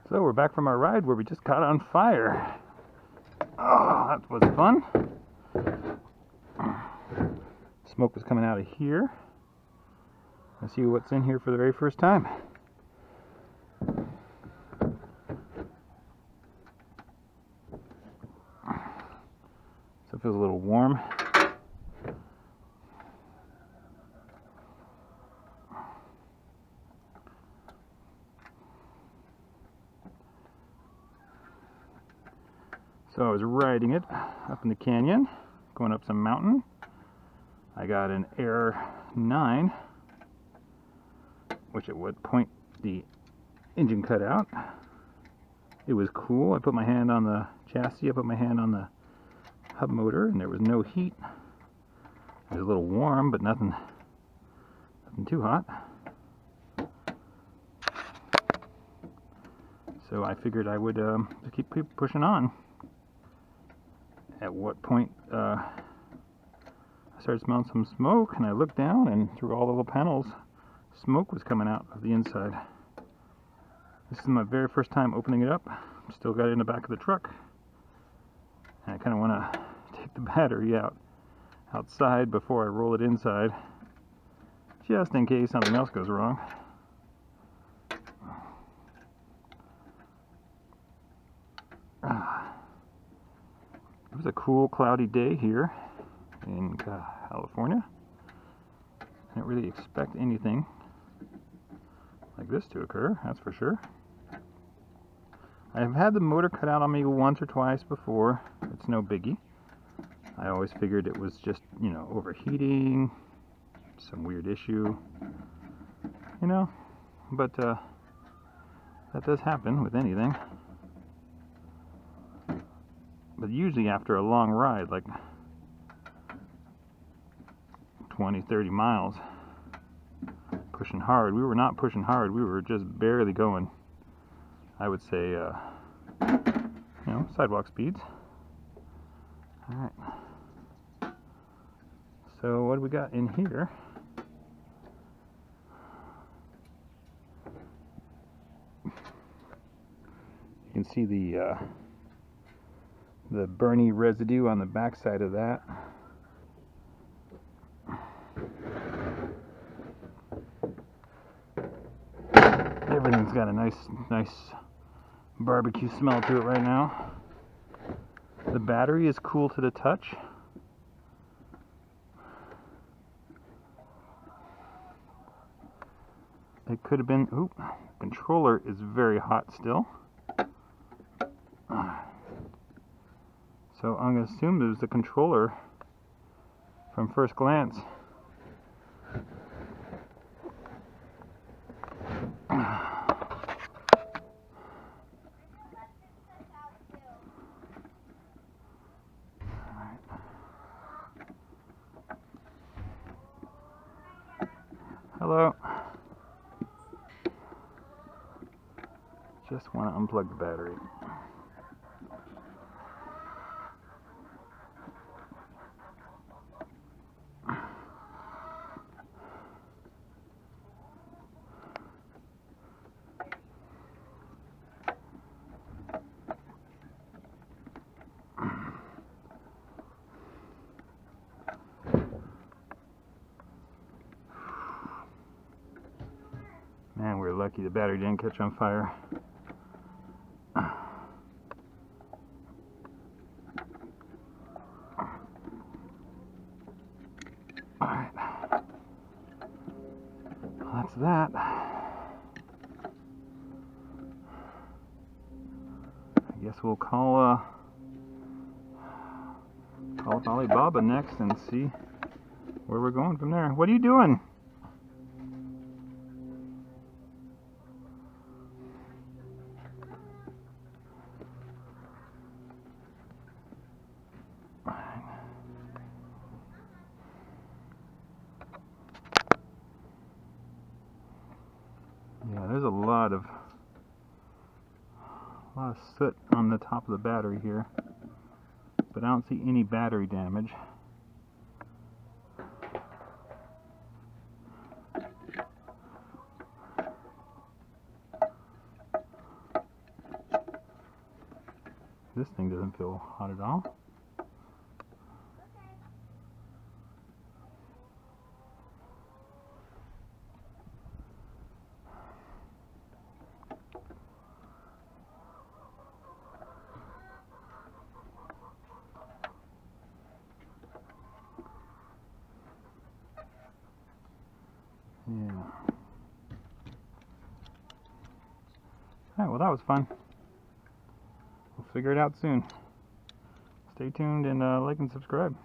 So we're back from our ride where we just caught on fire. Oh, that was fun. Smoke was coming out of here. Let's see what's in here for the very first time. So it feels a little warm. So I was riding it up in the canyon, going up some mountain. I got an Air 9, which it would point the engine cutout. It was cool. I put my hand on the chassis, I put my hand on the hub motor, and there was no heat. It was a little warm, but nothing too hot. So I figured I would just keep pushing on. At what point I started smelling some smoke, and I looked down, and through all the little panels, smoke was coming out of the inside. This is my very first time opening it up. Still got it in the back of the truck. And I kind of want to take the battery outside before I roll it inside, just in case something else goes wrong. It was a cool, cloudy day here in California. I didn't really expect anything like this to occur, that's for sure. I've had the motor cut out on me once or twice before. It's no biggie. I always figured it was just, overheating, some weird issue, but that does happen with anything. But usually after a long ride, like 20, 30 miles, pushing hard. We were not pushing hard, we were just barely going, I would say, sidewalk speeds. Alright. So what do we got in here? You can see the burny residue on the back side of that. Everything's got a nice barbecue smell to it right now. The battery is cool to the touch. It could have been, controller is very hot still. So I'm going to assume it was the controller from first glance. Hello. Just want to unplug the battery. Man, we're lucky the battery didn't catch on fire. Alright. Well, that's that. I guess we'll call up Alibaba next and see where we're going from there. What are you doing? Yeah, there's a lot of soot on the top of the battery here, but I don't see any battery damage. This thing doesn't feel hot at all. Yeah. Alright, well that was fun. We'll figure it out soon. Stay tuned and like and subscribe.